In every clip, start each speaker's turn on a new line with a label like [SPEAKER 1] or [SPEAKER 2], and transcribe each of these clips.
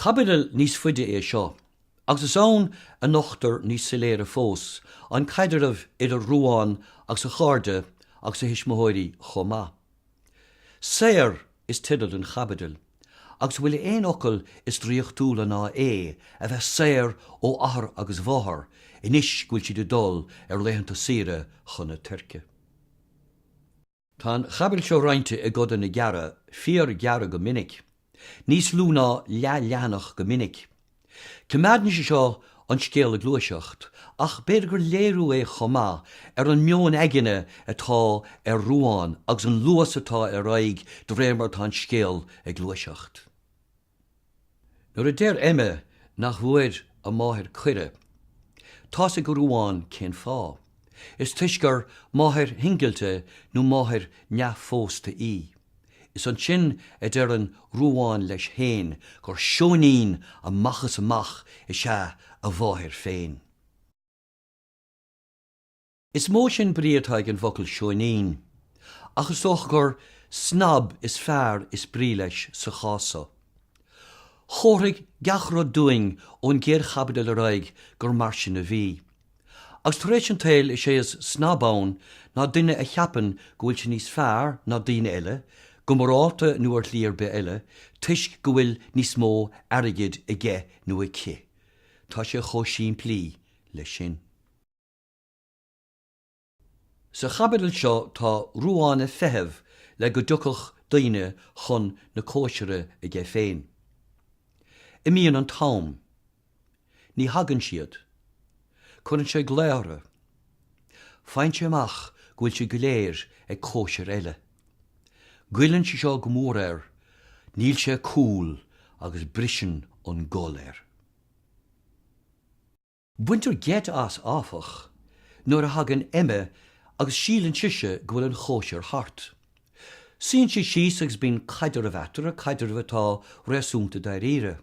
[SPEAKER 1] Cabidal níos fuide é seo, agus is ann a nochtar níos siléire fós, an caidirmh idir ruáin agus a cháirde agus a hismóirí chomá. Saor is tidal an Cabidal, agus bhfuil éon ocail is tríochtúla ná a bheith saor ó ahar agus bháthar, inis gúil siad dul leitheanta sire chuna turce. Tá an Cabidal seo roinnte I gcodann na gearra, fíor gearra go minic, níos lúna leanach go minic. Clúimeadn sé seo an scéal a gluaiseacht, ach beidir gur léirú é chomá an meon eigine atá ruáin agus an luas atá raig do réimar tá an scéal a gluaiseacht. Nuair a déir Emma nach bhuair a máthir cuire, tá sa go ruáin cén fá. Is tuisgur máthir hingilte nó máthir neamhfósta í. Is an sin a d an ruáin leis héin gur seoín a machchas amach is se a bháthir féin. Is mó sin bríomhtaigh an bhocail seoín, achas tóch gur snab is fearr is brí leis sa chása. Chóirigh gach doing ón géir Cabidal a raig gur mar sin a bhí. Agus tuéis an tail is sé is snabán ná duine a cheapan go bhfuil sin níos fearr ná daoine eile, go maráta nuair líor be eile, tuisc go bhfuil níos mó airgid I gce nó I cie. Tá sé chó simplí le sin. Sa Cabidal seo tá ruáin a feitheamh le go dtucadh daoine chun na cóisiire I gce féin. I míon an tám, ní hagann siad, chuann sé gléire. Faint sé amach go bhfuil sé go léir ag cóisiir eile. Ghuilann sé seo go mór níl sé cúil agus brisin an gcol Buintear get as áfach, nuair a hagann Emma agus sílann siise go bhfuil an chóisiir hart. Síonn sé síos agus bíonn caidir a bhetar a caidir a bheitá réasúnta daíire.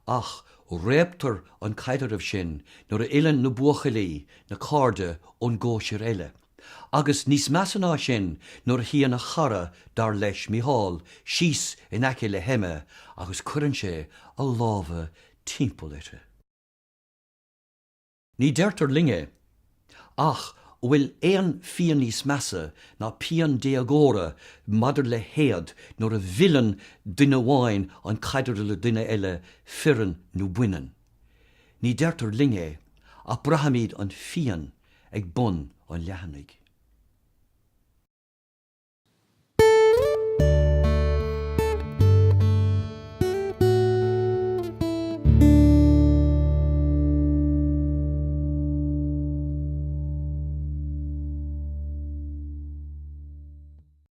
[SPEAKER 1] Ach, réabtar an caidirmh sin nuair a ileann na buachalaí na cáirde ón gcóisiir eile. Agus níos measaná sin nuair a híana na chara dar leis Micheál, síos in aice le Emma agus cuireann sé a lábha timpeall ite. Ní deirtar linge, ach bhfuil éon fian níos measa ná pian déagóra madidir le héad nuair a bhillan duine bháin an caidir le duine eile firan nó buinean. Ní deirtar linge, ach brahamíd an fian ag bun an lehannig.